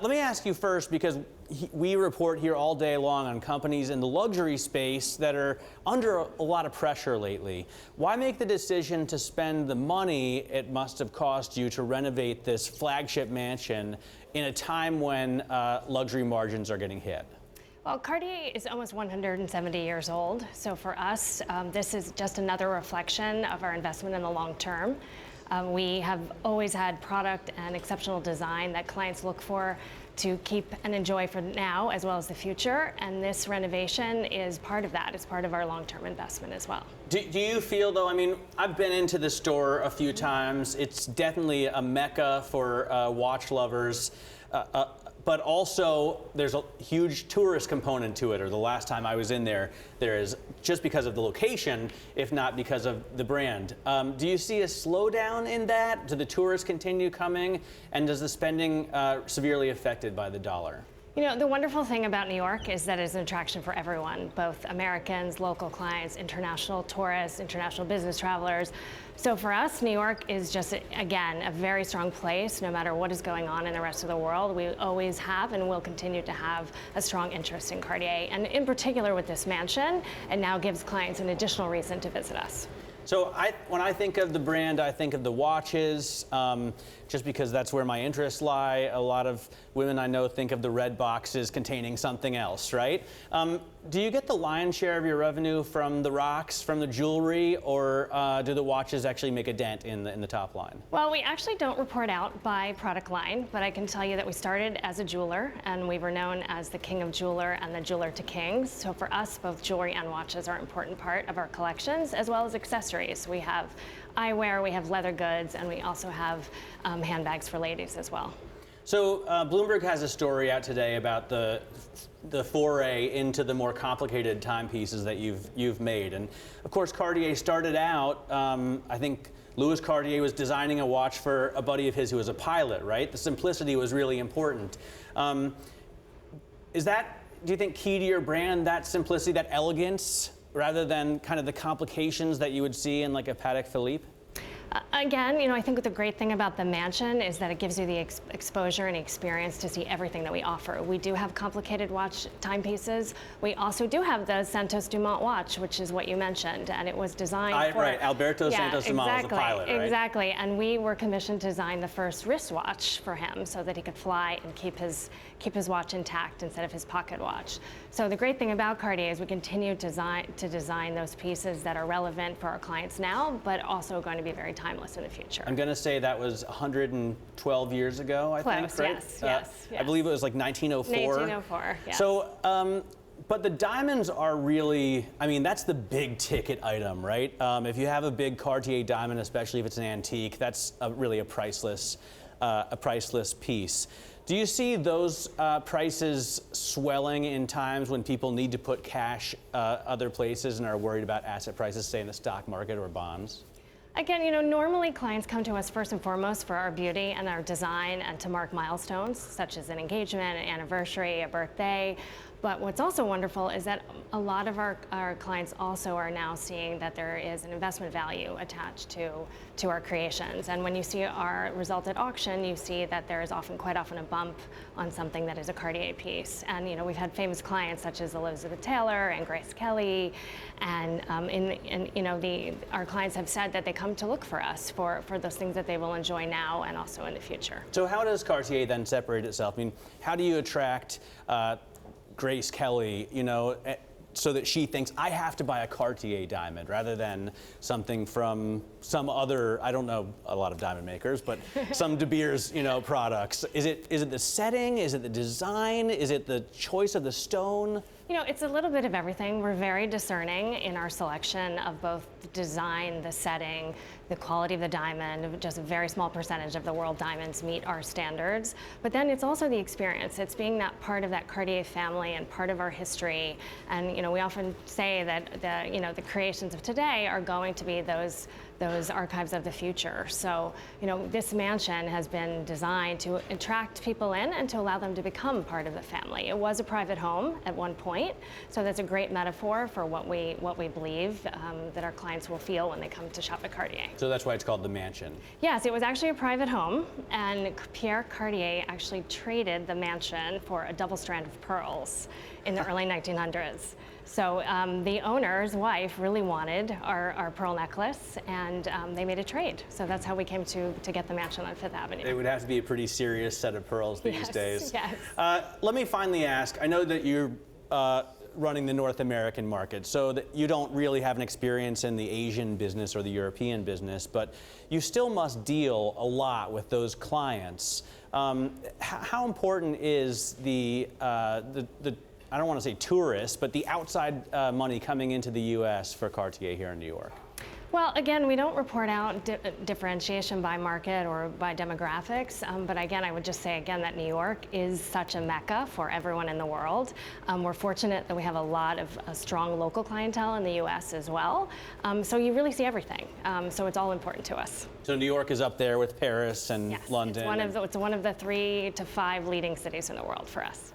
Let me ask you first, because we report here all day long on companies in the luxury space that are under a lot of pressure lately. Why make the decision to spend the money it must have cost you to renovate this flagship mansion in a time when luxury margins are getting hit? Well, Cartier is almost 170 years old, so for us, this is just another reflection of our investment in the long term. We have always had product and exceptional design that clients look for to keep and enjoy for now as well as the future, and this renovation is part of that. It's part of our long-term investment as well. Do you feel, though, I mean, I've been into the store a few times. It's definitely a mecca for watch lovers. But also, there's a huge tourist component to it, or the last time I was in there is, just because of the location, if not because of the brand. Do you see a slowdown in that? Do the tourists continue coming? And does the spending severely affected by the dollar? You know, the wonderful thing about New York is that it's an attraction for everyone, both Americans, local clients, international tourists, international business travelers. So for us, New York is just, again, a very strong place, no matter what is going on in the rest of the world. We always have and will continue to have a strong interest in Cartier. And in particular with this mansion, it now gives clients an additional reason to visit us. So when I think of the brand, I think of the watches, just because that's where my interests lie. A lot of women I know think of the red boxes containing something else, right? Do you get the lion's share of your revenue from the rocks, from the jewelry, or do the watches actually make a dent in the top line? Well, we actually don't report out by product line, but I can tell you that we started as a jeweler, and we were known as the king of jeweler and the jeweler to kings. So for us, both jewelry and watches are an important part of our collections, as well as accessories. We have eyewear, we have leather goods, and we also have handbags for ladies as well. So Bloomberg has a story out today about the foray into the more complicated timepieces that you've made, and of course Cartier started out. I think Louis Cartier was designing a watch for a buddy of his who was a pilot, right? The simplicity was really important. Is that, do you think, key to your brand, that simplicity, that elegance, rather than kind of the complications that you would see in like a Patek Philippe? Again, you know, I think the great thing about the mansion is that it gives you the exposure and experience to see everything that we offer. We do have complicated watch timepieces. We also do have the Santos Dumont watch, which is what you mentioned, and it was designed for... Right, Alberto Santos Dumont was the pilot, right? Exactly, and we were commissioned to design the first wristwatch for him so that he could fly and keep his watch intact instead of his pocket watch. So the great thing about Cartier is we continue to design those pieces that are relevant for our clients now, but also going to be very timeless in the future. I'm going to say that was 112 years ago, I think, right? Yes. I believe it was like 1904. 1904, yes. So, but the diamonds are really, I mean, that's the big ticket item, right? If you have a big Cartier diamond, especially if it's an antique, that's really a priceless piece. Do you see those prices swelling in times when people need to put cash other places and are worried about asset prices, say in the stock market or bonds? Again, you know, normally clients come to us first and foremost for our beauty and our design and to mark milestones, such as an engagement, an anniversary, a birthday. But what's also wonderful is that a lot of our clients also are now seeing that there is an investment value attached to our creations. And when you see our result at auction, you see that there is quite often a bump on something that is a Cartier piece. And you know, we've had famous clients such as Elizabeth Taylor and Grace Kelly, and you know, our clients have said that they come to look for us for those things that they will enjoy now and also in the future. So how does Cartier then separate itself? I mean, how do you attract Grace Kelly, you know, so that she thinks, I have to buy a Cartier diamond rather than something from some other, I don't know a lot of diamond makers, but some De Beers, you know, products. Is it the setting? Is it the design? Is it the choice of the stone? You know, it's a little bit of everything. We're very discerning in our selection of both the design, the setting, the quality of the diamond. Just a very small percentage of the world diamonds meet our standards. But then it's also the experience. It's being that part of that Cartier family and part of our history. And you know, we often say that the creations of today are going to be those those archives of the future. So, this mansion has been designed to attract people in and to allow them to become part of the family. It was a private home at one point, so that's a great metaphor for what we believe that our clients will feel when they come to shop at Cartier. So that's why it's called the mansion. Yes, it was actually a private home, and Pierre Cartier actually traded the mansion for a double strand of pearls in the early 1900s. So the owner's wife really wanted our pearl necklace, and they made a trade. So that's how we came to get the mansion on Fifth Avenue. It would have to be a pretty serious set of pearls these days. Yes. Let me finally ask, I know that you're running the North American market, so that you don't really have an experience in the Asian business or the European business, but you still must deal a lot with those clients. How important is the I don't want to say tourists, but the outside money coming into the U.S. for Cartier here in New York? Well, again, we don't report out differentiation by market or by demographics, but again, I would just say again that New York is such a mecca for everyone in the world. We're fortunate that we have a lot of strong local clientele in the U.S. as well, so you really see everything. So it's all important to us. So New York is up there with Paris and Yes, London. It's one of the 3 to 5 leading cities in the world for us.